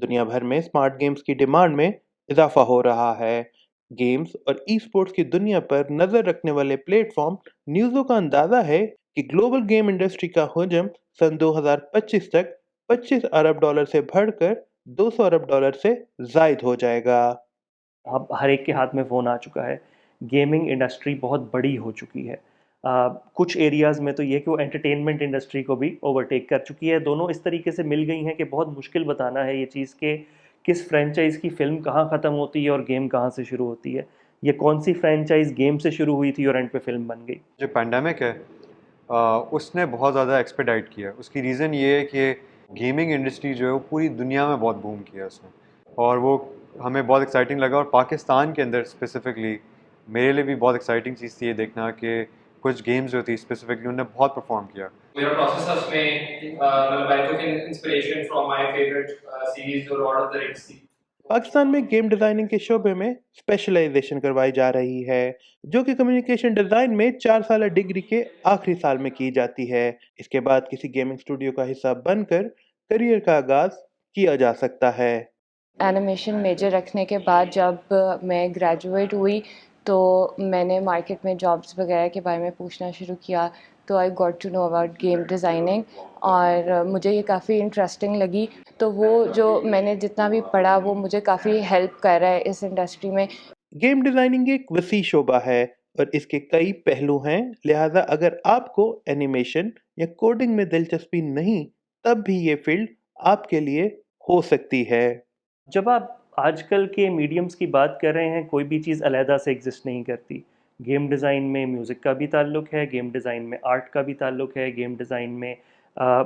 दुनिया भर में स्मार्ट गेम्स की डिमांड में इजाफा हो रहा है। गेम्स और ई स्पोर्ट्स की दुनिया पर नजर रखने वाले प्लेटफॉर्म न्यूज़ों का अंदाजा है कि ग्लोबल गेम इंडस्ट्री का हजम सन 2025 तक 25 अरब डॉलर से बढ़कर 200 अरब डॉलर से जायद हो जाएगा। अब हर एक के हाथ में फ़ोन आ चुका है। गेमिंग इंडस्ट्री बहुत बड़ी हो चुकी है। कुछ एरियाज़ में तो ये कि वो एंटरटेनमेंट इंडस्ट्री को भी ओवरटेक कर चुकी है। दोनों इस तरीके से मिल गई हैं कि बहुत मुश्किल बताना है ये चीज़ कि किस फ्रेंचाइज़ की फ़िल्म कहाँ ख़त्म होती है और गेम कहाँ से शुरू होती है। ये कौन सी फ्रेंचाइज़ गेम से शुरू हुई थी और एंड पे फ़िल्म बन गई। जो पैंडेमिक है उसने बहुत ज़्यादा एक्सपेडाइट किया। उसकी रीज़न ये है कि गेमिंग इंडस्ट्री जो है वो पूरी दुनिया में बहुत बूम किया उसने, और वो हमें बहुत एक्साइटिंग लगा। और पाकिस्तान के अंदर स्पेसिफिकली मेरे लिए भी बहुत एक्साइटिंग चीज़ थी ये देखना कि कुछ गेम्स जो थी स्पेसिफिकली उन्होंने बहुत परफॉर्म किया। मेरा प्रोसेस था उसमें मतलब I took inspiration from my favourite series जो लॉर्ड ऑफ द रिंग्स थी। पाकिस्तान में गेम डिजाइनिंग के शोबे में स्पेशलाइजेशन करवाई जा रही है, जो कि कम्युनिकेशन डिजाइन में 4 साल डिग्री के आखिरी साल में की जाती है। इसके बाद किसी गेमिंग स्टूडियो का हिस्सा बनकर करियर का आगाज किया जा सकता है। एनिमेशन मेजर रखने के बाद जब मैं ग्रेजुएट हुई तो मैंने मार्केट में जॉब्स वगैरह के बारे में पूछना शुरू किया। तो I got to know about game designing और मुझे ये काफ़ी इंटरेस्टिंग लगी। तो वो जो मैंने जितना भी पढ़ा वो मुझे काफ़ी हेल्प कर रहा है इस इंडस्ट्री में। गेम डिजाइनिंग एक वसी शोबा है और इसके कई पहलू हैं, लिहाजा अगर आपको एनिमेशन या कोडिंग में दिलचस्पी नहीं, तब भी ये फील्ड आपके लिए हो सकती है। जब आप आजकल के मीडियम्स की बात कर रहे हैं, कोई भी चीज़ अलहदा से एग्जिस्ट नहीं करती। गेम डिज़ाइन में म्यूज़िक का भी ताल्लुक है, गेम डिज़ाइन में आर्ट का भी ताल्लुक है, गेम डिज़ाइन में आ,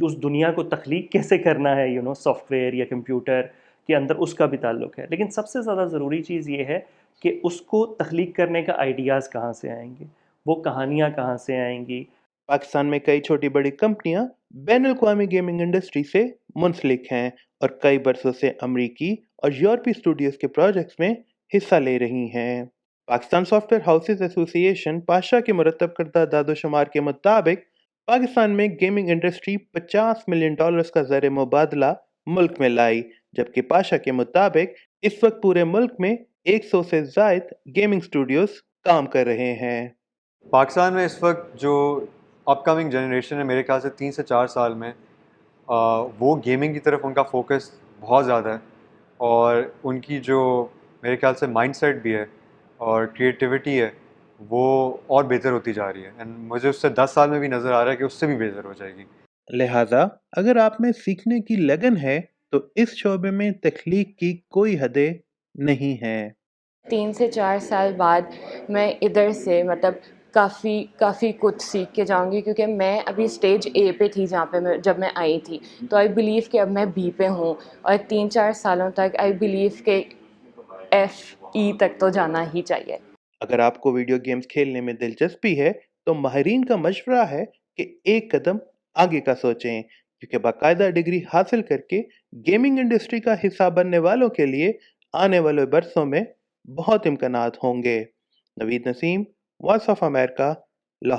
उस दुनिया को तख्लीक कैसे करना है सॉफ्टवेयर या कंप्यूटर के अंदर, उसका भी ताल्लुक है। लेकिन सबसे ज़्यादा ज़रूरी चीज़ ये है कि उसको तख्लीक करने का आइडियाज़ कहाँ से आएंगे, वो कहानियाँ कहाँ से आएंगी। पाकिस्तान में कई छोटी बड़ी कंपनियां बैन अवी गेमिंग इंडस्ट्री से मुंसलिक हैं और कई बरसों से अमरीकी और यूरोपीय स्टूडियोज के प्रोजेक्ट्स में हिस्सा ले रही हैं। Pakistan software houses association Pasha के मुरतब करदा दादोशुमार के मुताबिक पाकिस्तान में गेमिंग इंडस्ट्री 50 मिलियन डॉलर्स का ज़र मुबादला मुल्क में लाई, जबकि पाशा के मुताबिक इस वक्त पूरे मुल्क में 100 से ज़ायद गेमिंग स्टूडियोज काम कर रहे हैं। पाकिस्तान में इस वक्त जो अपकमिंग जनरेशन है, मेरे ख्याल से 3 से 4 साल में वो गेमिंग की तरफ उनका फोकस बहुत ज़्यादा है। और उनकी जो मेरे ख्याल से माइंडसेट भी है और क्रिएटिविटी है वो और बेहतर होती जा रही है। एंड मुझे उससे 10 साल में भी नज़र आ रहा है कि उससे भी बेहतर हो जाएगी। लिहाजा अगर आप में सीखने की लगन है तो इस शोबे में तख्लीक की कोई हदें नहीं है। 3 से 4 साल बाद मैं इधर से मतलब काफ़ी कुछ सीख के जाऊंगी, क्योंकि मैं अभी स्टेज ए पे थी जहाँ पे जब मैं आई थी। तो आई बिलीव कि अब मैं बी पे हूँ और 3-4 सालों तक आई बिलीव के एफ ई तक तो जाना ही चाहिए। अगर आपको वीडियो गेम्स खेलने में दिलचस्पी है तो माहिरीन का मशवरा है कि एक कदम आगे का सोचें, क्योंकि बाकायदा डिग्री हासिल करके गेमिंग इंडस्ट्री का हिस्सा बनने वालों के लिए आने वाले बरसों में बहुत इम्कानात होंगे। Naveed Naseem, voice of America,